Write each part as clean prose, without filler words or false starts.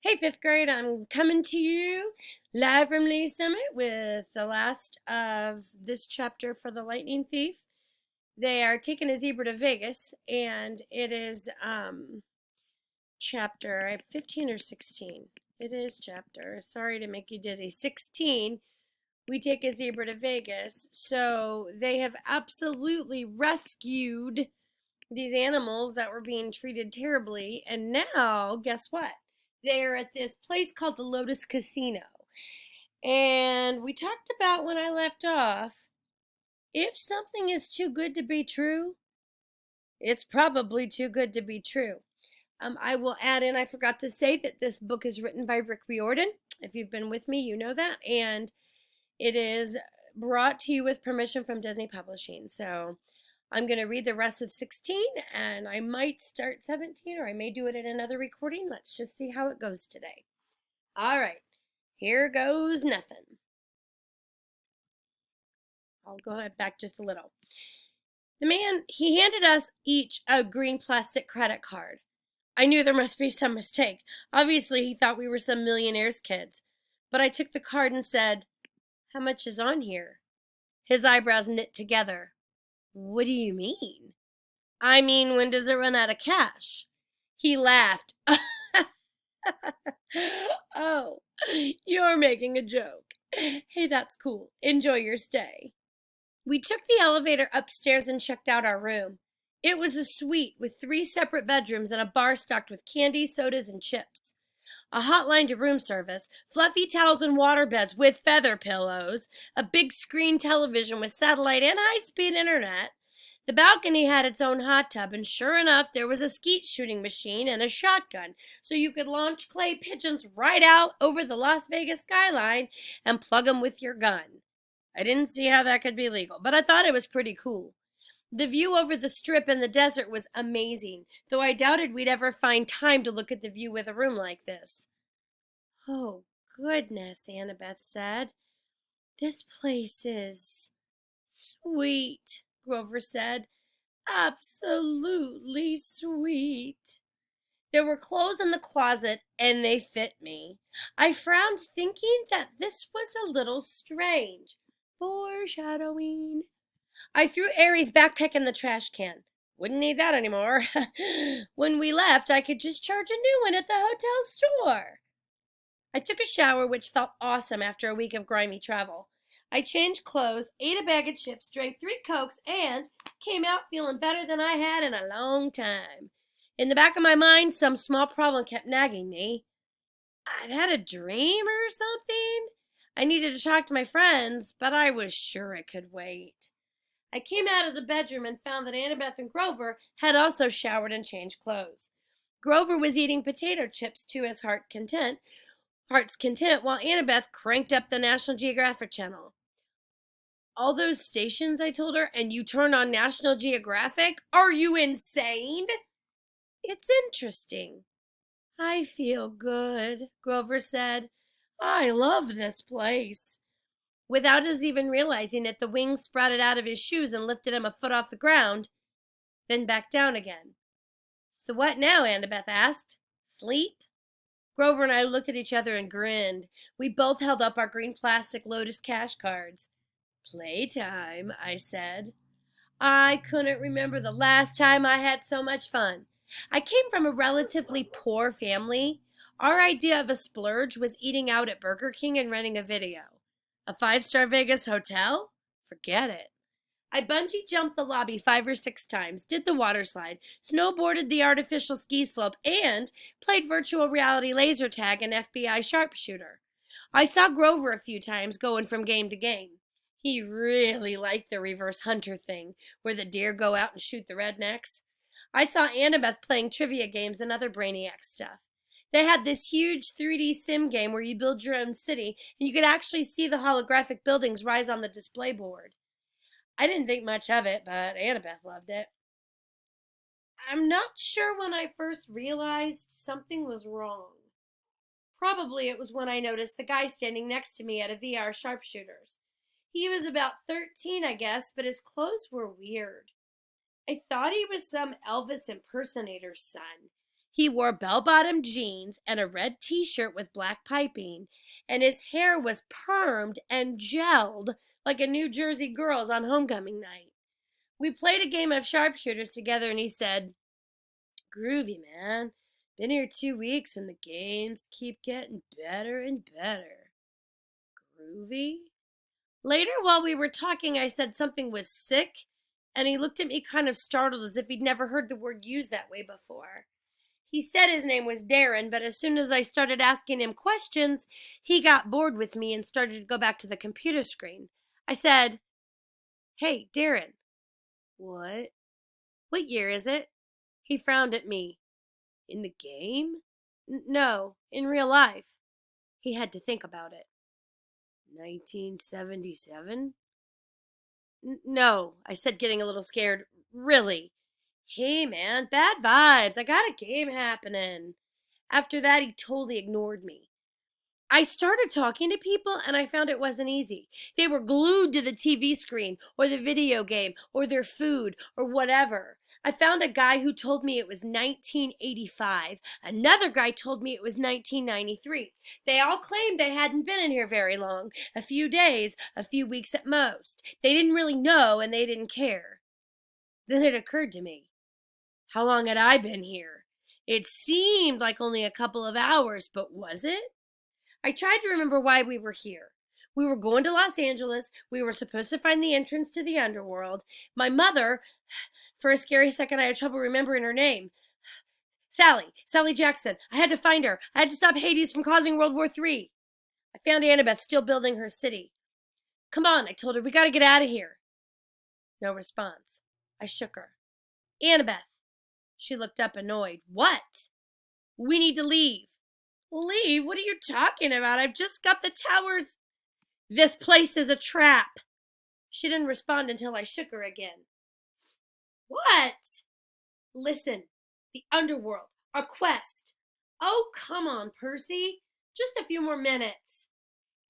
Hey, fifth grade, I'm coming to you live from Lee Summit with the last of this chapter for the Lightning Thief. They are taking a zebra to Vegas, and it is chapter 15 or 16. It is chapter, sorry to make you dizzy, 16. We take a zebra to Vegas. So they have absolutely rescued these animals that were being treated terribly, and now, guess what? They're at this place called the Lotus Casino. And we talked about when I left off, if something is too good to be true, it's probably too good to be true. I will add in, I forgot to say that this book is written by Riordan. If you've been with me, you know that. And it is brought to you with permission from Disney Publishing. So I'm going to read the rest of 16, and I might start 17, or I may do it in another recording. Let's just see how it goes today. All right, here goes nothing. I'll go back just a little. The man, he handed us each a green plastic credit card. I knew there must be some mistake. Obviously, he thought we were some millionaire's kids. But I took the card and said, "How much is on here?" His eyebrows knit together. "What do you mean?" "I mean, when does it run out of cash?" He laughed. "Oh, you're making a joke. Hey, that's cool. Enjoy your stay." We took the elevator upstairs and checked out our room. It was a suite with 3 separate bedrooms and a bar stocked with candy, sodas, and chips. A hotline to room service, fluffy towels and water beds with feather pillows, a big screen television with satellite and high-speed internet. The balcony had its own hot tub, and sure enough, there was a skeet shooting machine and a shotgun, so you could launch clay pigeons right out over the Las Vegas skyline and plug them with your gun. I didn't see how that could be legal, but I thought it was pretty cool. The view over the strip and the desert was amazing, though I doubted we'd ever find time to look at the view with a room like this. "Oh, goodness," Annabeth said. "This place is sweet," Grover said. "Absolutely sweet." There were clothes in the closet, and they fit me. I frowned, thinking that this was a little strange. Foreshadowing. I threw Aries' backpack in the trash can. Wouldn't need that anymore. When we left, I could just charge a new one at the hotel store. I took a shower, which felt awesome after a week of grimy travel. I changed clothes, ate a bag of chips, drank 3 Cokes, and came out feeling better than I had in a long time. In the back of my mind, some small problem kept nagging me. I'd had a dream or something. I needed to talk to my friends, but I was sure it could wait. I came out of the bedroom and found that Annabeth and Grover had also showered and changed clothes. Grover was eating potato chips to his heart's content, while Annabeth cranked up the National Geographic channel. "All those stations," I told her, "and you turn on National Geographic? Are you insane?" "It's interesting." "I feel good," Grover said. "I love this place." Without us even realizing it, the wings sprouted out of his shoes and lifted him a foot off the ground, then back down again. "So what now?" Annabeth asked. "Sleep?" Grover and I looked at each other and grinned. We both held up our green plastic Lotus cash cards. "Playtime," I said. I couldn't remember the last time I had so much fun. I came from a relatively poor family. Our idea of a splurge was eating out at Burger King and renting a video. A 5-star Vegas hotel? Forget it. I bungee jumped the lobby 5 or 6 times, did the water slide, snowboarded the artificial ski slope, and played virtual reality laser tag and FBI sharpshooter. I saw Grover a few times going from game to game. He really liked the reverse hunter thing, where the deer go out and shoot the rednecks. I saw Annabeth playing trivia games and other brainiac stuff. They had this huge 3D sim game where you build your own city, and you could actually see the holographic buildings rise on the display board. I didn't think much of it, but Annabeth loved it. I'm not sure when I first realized something was wrong. Probably it was when I noticed the guy standing next to me at a VR sharpshooters. He was about 13, I guess, but his clothes were weird. I thought he was some Elvis impersonator's son. He wore bell-bottom jeans and a red t-shirt with black piping, and his hair was permed and gelled like a New Jersey girl's on homecoming night. We played a game of sharpshooters together, and he said, "Groovy, man. Been here 2 weeks, and the games keep getting better and better." Groovy? Later, while we were talking, I said something was sick, and he looked at me kind of startled as if he'd never heard the word used that way before. He said his name was Darren, but as soon as I started asking him questions, he got bored with me and started to go back to the computer screen. I said, "Hey, Darren." "What?" "What year is it?" He frowned at me. "In the game?" No, in real life." He had to think about it. 1977? No, I said, getting a little scared. "Really?" "Hey, man, bad vibes. I got a game happening." After that, he totally ignored me. I started talking to people, and I found it wasn't easy. They were glued to the TV screen or the video game or their food or whatever. I found a guy who told me it was 1985. Another guy told me it was 1993. They all claimed they hadn't been in here very long, a few days, a few weeks at most. They didn't really know, and they didn't care. Then it occurred to me, how long had I been here? It seemed like only a couple of hours, but was it? I tried to remember why we were here. We were going to Los Angeles. We were supposed to find the entrance to the underworld. My mother, for a scary second, I had trouble remembering her name. Sally Jackson. I had to find her. I had to stop Hades from causing World War III. I found Annabeth still building her city. "Come on," I told her. "We got to get out of here." No response. I shook her. "Annabeth." She looked up annoyed. "What?" "We need to leave." "Leave? What are you talking about? I've just got the towers." "This place is a trap." She didn't respond until I shook her again. "What?" "Listen. The underworld. Our quest." "Oh, come on, Percy. Just a few more minutes."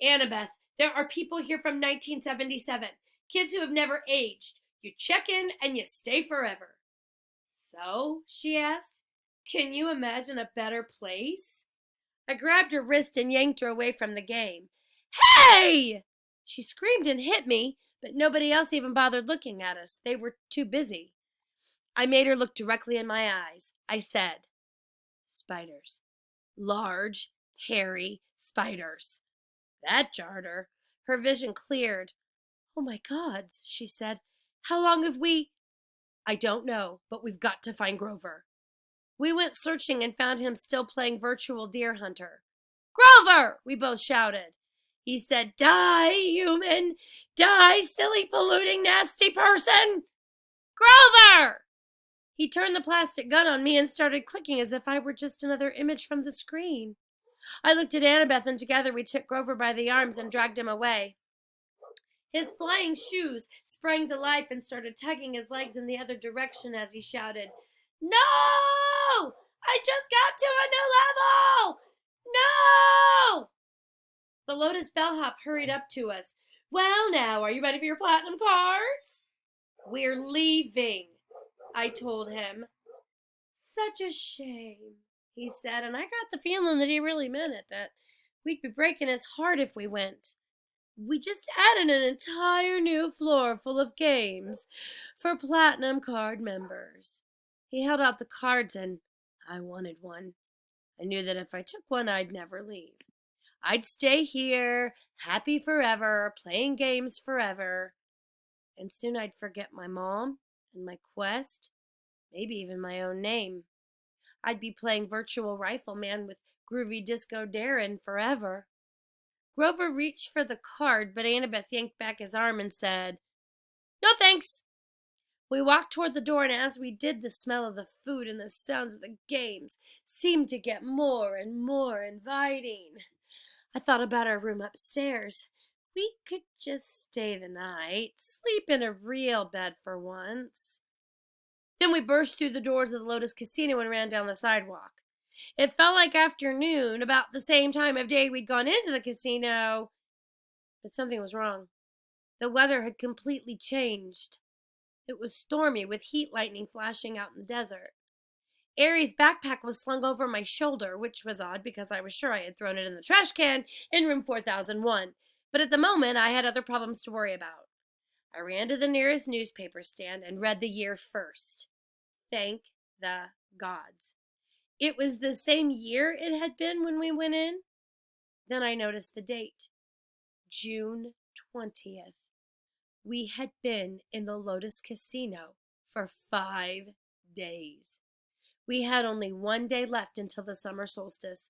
"Annabeth, there are people here from 1977. Kids who have never aged. You check in and you stay forever." "So?" she asked. "Can you imagine a better place?" I grabbed her wrist and yanked her away from the game. "Hey!" She screamed and hit me, but nobody else even bothered looking at us. They were too busy. I made her look directly in my eyes. I said, "Spiders. Large, hairy spiders." That jarred her. Her vision cleared. "Oh my gods," she said. "How long have we—" "I don't know, but we've got to find Grover." We went searching and found him still playing virtual deer hunter. "Grover!" we both shouted. He said, "Die, human! Die, silly, polluting, nasty person! Grover!" He turned the plastic gun on me and started clicking as if I were just another image from the screen. I looked at Annabeth, and together we took Grover by the arms and dragged him away. His flying shoes sprang to life and started tugging his legs in the other direction as he shouted, "No! I just got to a new level! No!" The Lotus bellhop hurried up to us. "Well, now, are you ready for your platinum cards?" "We're leaving," I told him. "Such a shame," he said, and I got the feeling that he really meant it, that we'd be breaking his heart if we went. "We just added an entire new floor full of games for platinum card members." He held out the cards, and I wanted one. I knew that if I took one, I'd never leave. I'd stay here, happy forever, playing games forever. And soon I'd forget my mom and my quest, maybe even my own name. I'd be playing Virtual Rifleman with Groovy Disco Darren forever. Grover reached for the card, but Annabeth yanked back his arm and said, "No thanks." We walked toward the door, and as we did, the smell of the food and the sounds of the games seemed to get more and more inviting. I thought about our room upstairs. We could just stay the night, sleep in a real bed for once. Then we burst through the doors of the Lotus Casino and ran down the sidewalk. It felt like afternoon, about the same time of day we'd gone into the casino. But something was wrong. The weather had completely changed. It was stormy, with heat lightning flashing out in the desert. Aries' backpack was slung over my shoulder, which was odd because I was sure I had thrown it in the trash can in room 4001. But at the moment, I had other problems to worry about. I ran to the nearest newspaper stand and read the year first. Thank the gods. It was the same year it had been when we went in. Then I noticed the date, June 20th. We had been in the Lotus Casino for 5 days. We had only one day left until the summer solstice.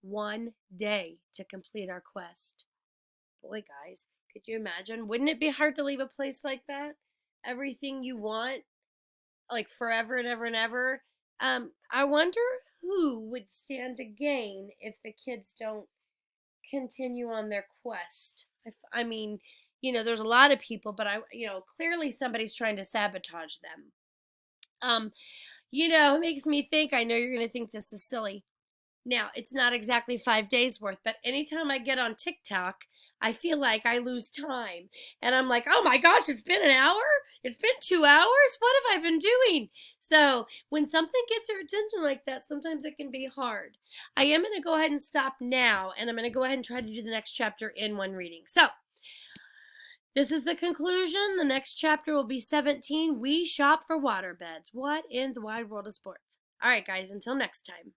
1 day to complete our quest. Boy, guys, could you imagine? Wouldn't it be hard to leave a place like that? Everything you want, like forever and ever and ever. I wonder who would stand to gain if the kids don't continue on their quest. I mean, there's a lot of people, but clearly somebody's trying to sabotage them. It makes me think, I know you're going to think this is silly. Now, it's not exactly 5 days worth, but anytime I get on TikTok, I feel like I lose time. And I'm like, oh my gosh, it's been an hour? It's been 2 hours? What have I been doing? So when something gets your attention like that, sometimes it can be hard. I am going to go ahead and stop now, and I'm going to go ahead and try to do the next chapter in one reading. So this is the conclusion. The next chapter will be 17. We shop for waterbeds. What in the wide world of sports? All right, guys, until next time.